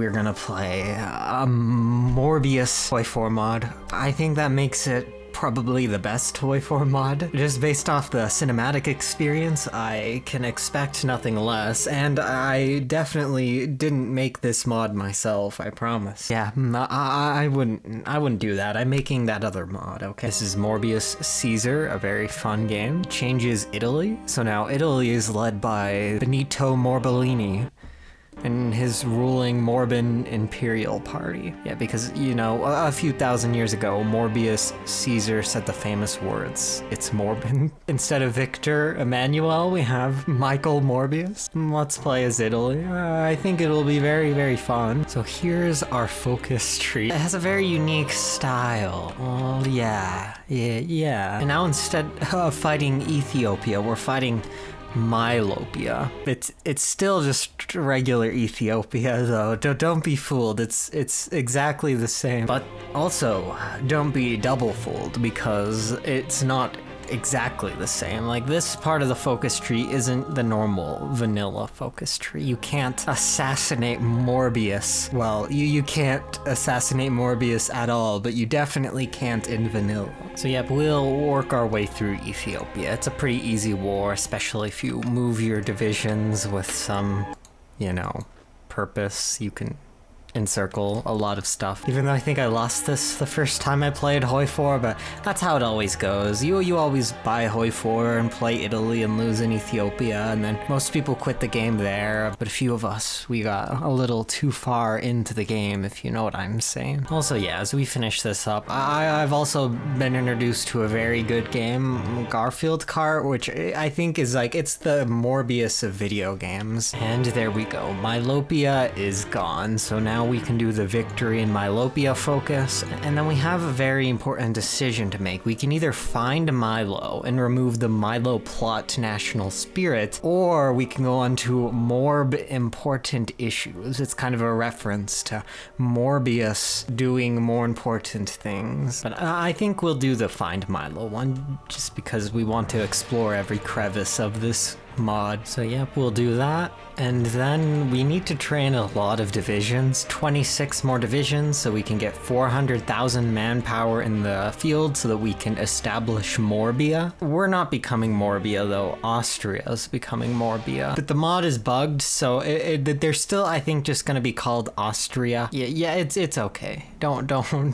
we're gonna play a Morbius Hoi4 mod. I think that makes it probably the best Hoi4 mod. Just based off the cinematic experience, I can expect nothing less, and I definitely didn't make this mod myself, I promise. Yeah, I wouldn't do that. I'm making that other mod, okay? This is Morbius Caesar, a very fun game. Changes Italy. So now Italy is led by Benito Morbolini and his ruling Morbin Imperial Party. Yeah, because, you know, a few thousand years ago, Morbius Caesar said the famous words, "It's Morbin." Instead of Victor Emmanuel, we have Michael Morbius. Let's play as Italy. I think it'll be very, very fun. So here's our focus tree. It has a very unique style. Oh, yeah. And now instead of fighting Ethiopia, we're fighting Mylopia. It's still just regular Ethiopia though. Don't be fooled. It's exactly the same. But also, don't be double fooled because it's not exactly the same. Like, this part of the focus tree isn't the normal vanilla focus tree. You can't assassinate Morbius. Well, you can't assassinate Morbius at all, but you definitely can't in vanilla. So yeah, we'll work our way through Ethiopia. It's a pretty easy war, especially if you move your divisions with some, you know, purpose. You can encircle a lot of stuff. Even though I think I lost this the first time I played Hoi4, but that's how it always goes. You always buy Hoi4 and play Italy and lose in Ethiopia, and then most people quit the game there, but a few of us, we got a little too far into the game, if you know what I'm saying. Also, yeah, as we finish this up, I've also been introduced to a very good game, Garfield Kart, which I think is like, it's the Morbius of video games. And there we go, Mylopia is gone, so now we can do the victory in Mylopia focus, and then we have a very important decision to make. We can either find Milo and remove the Milo plot national spirit, or we can go on to Morb important issues. It's kind of a reference to Morbius doing more important things. But I think we'll do the find Milo one, just because we want to explore every crevice of this mod. So yep, we'll do that. And then we need to train a lot of divisions, 26 more divisions, so we can get 400,000 manpower in the field so that we can establish Morbia. We're not becoming Morbia though, Austria's becoming Morbia. But the mod is bugged, so they're still, I think, just gonna be called Austria. Yeah, it's okay. Don't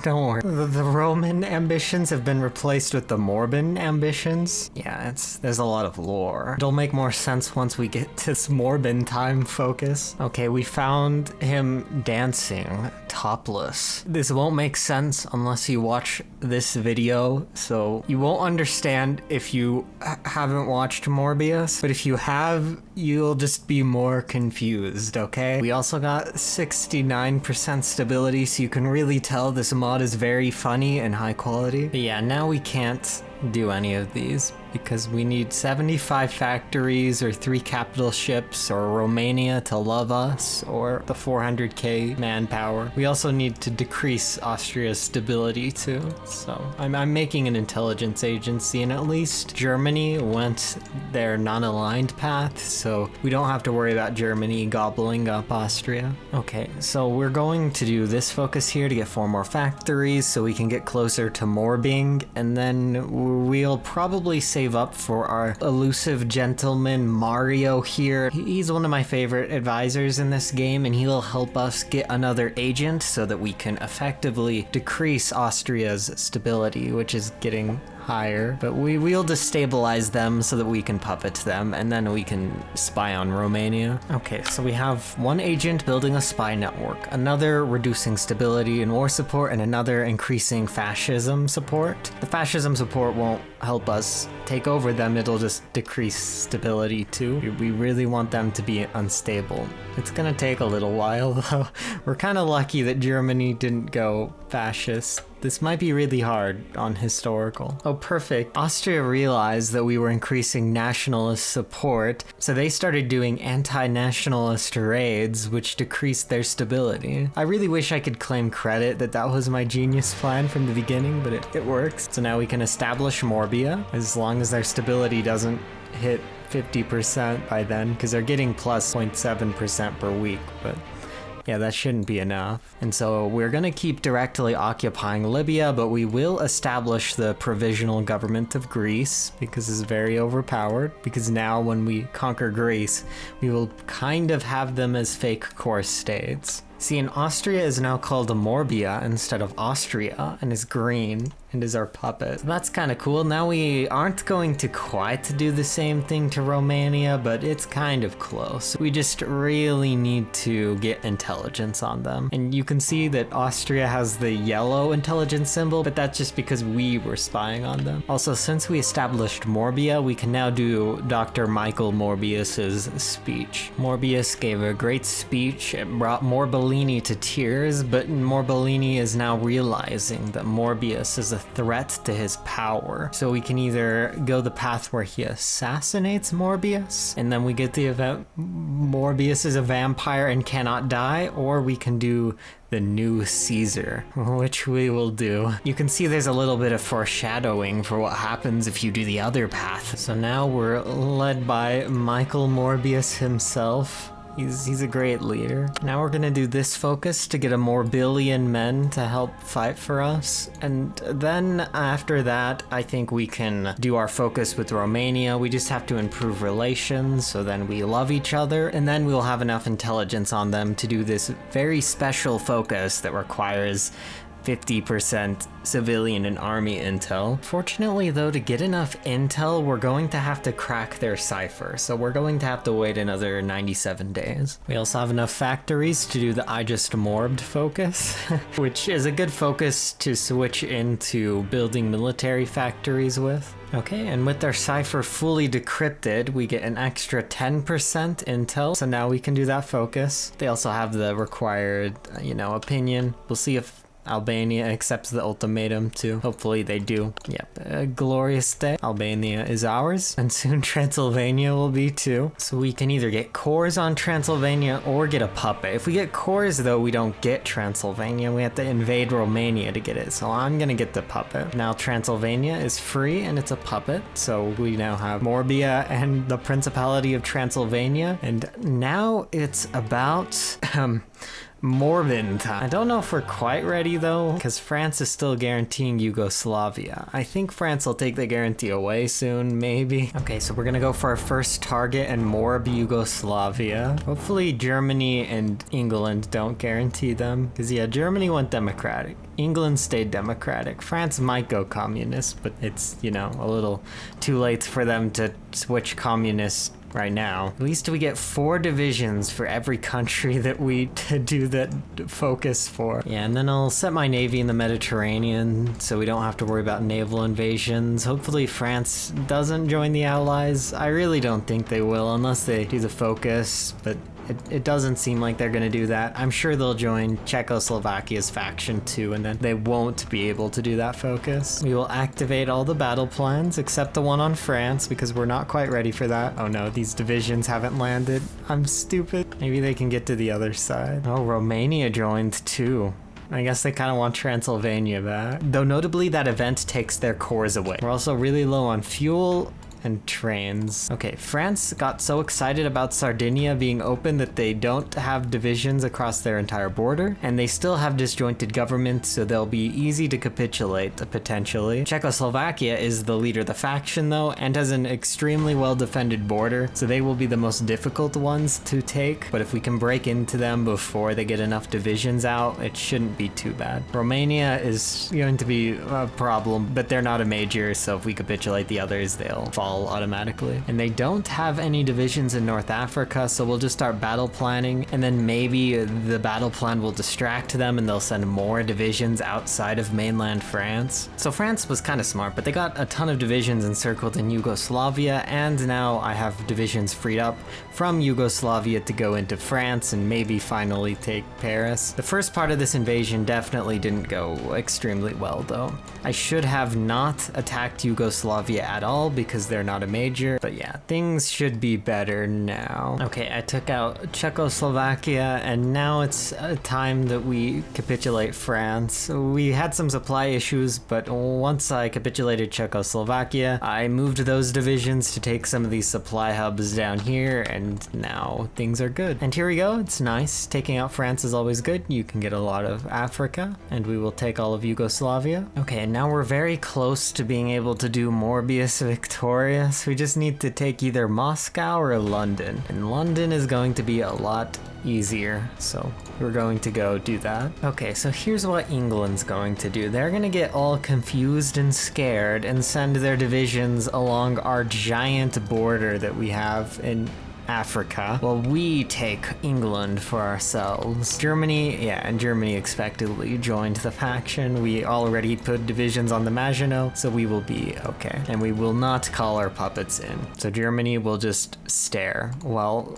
worry. The Roman ambitions have been replaced with the Morbin ambitions. Yeah, there's a lot of lore. It'll make more sense once we get to this Morbin time focus. Okay, we found him dancing topless. This won't make sense unless you watch this video, so you won't understand if you haven't watched Morbius, but if you have, you'll just be more confused, okay? We also got 69% stability, so you can really tell this mod is very funny and high quality. But yeah, now we can't do any of these because we need 75 factories or 3 capital ships or Romania to love us or the 400k manpower. We also need to decrease Austria's stability too. So I'm making an intelligence agency, and at least Germany went their non-aligned path, so we don't have to worry about Germany gobbling up Austria. Okay, so we're going to do this focus here to get 4 more factories so we can get closer to Morbing, and then we'll probably save up for our elusive gentleman Mario here. He's one of my favorite advisors in this game, and he'll help us get another agent so that we can effectively decrease Austria's stability, which is getting higher, but we'll destabilize them so that we can puppet them, and then we can spy on Romania. Okay, so we have 1 agent building a spy network, another reducing stability and war support, and another increasing fascism support. The fascism support won't help us take over them, it'll just decrease stability too. We really want them to be unstable. It's gonna take a little while though. We're kind of lucky that Germany didn't go fascist. This might be really hard on historical. Oh, perfect. Austria realized that we were increasing nationalist support, so they started doing anti-nationalist raids, which decreased their stability. I really wish I could claim credit that was my genius plan from the beginning, but it works. So now we can establish Morbia, as long as their stability doesn't hit 50% by then, because they're getting plus 0.7% per week, but Yeah, that shouldn't be enough. And so we're gonna keep directly occupying Libya, but we will establish the provisional government of Greece because it's very overpowered. Because now when we conquer Greece, we will kind of have them as fake core states. See, and Austria is now called Morbia instead of Austria and is green and is our puppet. So that's kind of cool. Now we aren't going to quite do the same thing to Romania, but it's kind of close. We just really need to get intelligence on them. And you can see that Austria has the yellow intelligence symbol, but that's just because we were spying on them. Also, since we established Morbia, we can now do Dr. Michael Morbius's speech. Morbius gave a great speech. It brought Morbius to tears, but Morbius is now realizing that Morbius is a threat to his power. So we can either go the path where he assassinates Morbius, and then we get the event Morbius is a vampire and cannot die, or we can do the new Caesar, which we will do. You can see there's a little bit of foreshadowing for what happens if you do the other path. So now we're led by Michael Morbius himself. He's a great leader. Now we're gonna do this focus to get a more billion men to help fight for us. And then after that, I think we can do our focus with Romania. We just have to improve relations so then we love each other. And then we'll have enough intelligence on them to do this very special focus that requires 50% civilian and army intel. Fortunately though, to get enough intel, we're going to have to crack their cipher, so we're going to have to wait another 97 days. We also have enough factories to do the I just morbed focus, which is a good focus to switch into building military factories with. Okay, and with their cipher fully decrypted, we get an extra 10% intel, so now we can do that focus. They also have the required, opinion. We'll see if Albania accepts the ultimatum too. Hopefully they do. Yep, a glorious day. Albania is ours, and soon Transylvania will be too. So we can either get cores on Transylvania or get a puppet. If we get cores though, we don't get Transylvania. We have to invade Romania to get it. So I'm gonna get the puppet. Now Transylvania is free and it's a puppet. So we now have Morbia and the Principality of Transylvania. And now it's about, Morbin time. I don't know if we're quite ready though, because France is still guaranteeing Yugoslavia. I think France will take the guarantee away soon, maybe. Okay, so we're gonna go for our first target and Morb Yugoslavia. Hopefully Germany and England don't guarantee them, because yeah, Germany went democratic. England stayed democratic. France might go communist, but it's, a little too late for them to switch communist right now. At least we get 4 divisions for every country that we do that focus for. Yeah, and then I'll set my navy in the Mediterranean so we don't have to worry about naval invasions. Hopefully France doesn't join the Allies. I really don't think they will unless they do the focus, but it doesn't seem like they're gonna do that. I'm sure they'll join Czechoslovakia's faction too, and then they won't be able to do that focus. We will activate all the battle plans except the one on France because we're not quite ready for that. Oh no, these divisions haven't landed. I'm stupid. Maybe they can get to the other side. Oh, Romania joined too. I guess they kind of want Transylvania back. Though notably that event takes their cores away. We're also really low on fuel and trains. Okay, France got so excited about Sardinia being open that they don't have divisions across their entire border, and they still have disjointed governments, so they'll be easy to capitulate, potentially. Czechoslovakia is the leader of the faction, though, and has an extremely well-defended border, so they will be the most difficult ones to take, but if we can break into them before they get enough divisions out, it shouldn't be too bad. Romania is going to be a problem, but they're not a major, so if we capitulate the others, they'll fall automatically. And they don't have any divisions in North Africa, so we'll just start battle planning, and then maybe the battle plan will distract them and they'll send more divisions outside of mainland France. So France was kind of smart, but they got a ton of divisions encircled in Yugoslavia, and now I have divisions freed up from Yugoslavia to go into France and maybe finally take Paris. The first part of this invasion definitely didn't go extremely well though. I should have not attacked Yugoslavia at all because their they're not a major. But yeah, things should be better now. Okay, I took out Czechoslovakia, and now it's time that we capitulate France. We had some supply issues, but once I capitulated Czechoslovakia, I moved those divisions to take some of these supply hubs down here, and now things are good. And here we go, it's nice. Taking out France is always good. You can get a lot of Africa, and we will take all of Yugoslavia. Okay, and now we're very close to being able to do Morbius victorious. We just need to take either Moscow or London, and London is going to be a lot easier, so we're going to go do that. Okay, so here's what England's going to do. They're gonna get all confused and scared and send their divisions along our giant border that we have in Africa, while we take England for ourselves. Germany, yeah, and Germany expectedly joined the faction. We already put divisions on the Maginot, so we will be okay. And we will not call our puppets in. So Germany will just stare while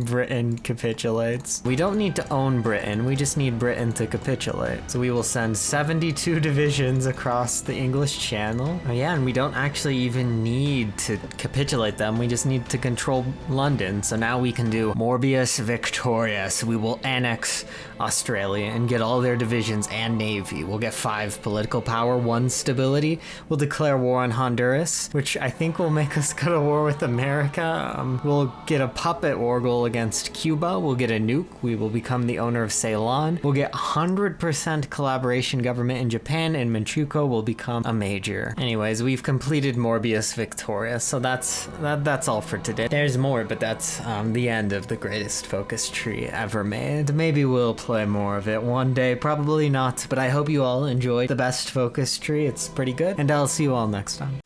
Britain capitulates. We don't need to own Britain, we just need Britain to capitulate. So we will send 72 divisions across the English Channel. Oh yeah, and we don't actually even need to capitulate them, we just need to control London. So now we can do Morbius victorious. We will annex Australia and get all their divisions and navy. We'll get 5 political power, 1 stability. We'll declare war on Honduras, which I think will make us go to war with America. We'll get a puppet war goal against Cuba. We'll get a nuke. We will become the owner of Ceylon. We'll get 100% collaboration government in Japan, and Manchukuo will become a major. Anyways, we've completed Morbius victorious, so that's all for today. There's more, but that's the end of the greatest focus tree ever made. Maybe we'll play more of it one day, probably not, but I hope you all enjoyed the best focus tree. It's pretty good, and I'll see you all next time.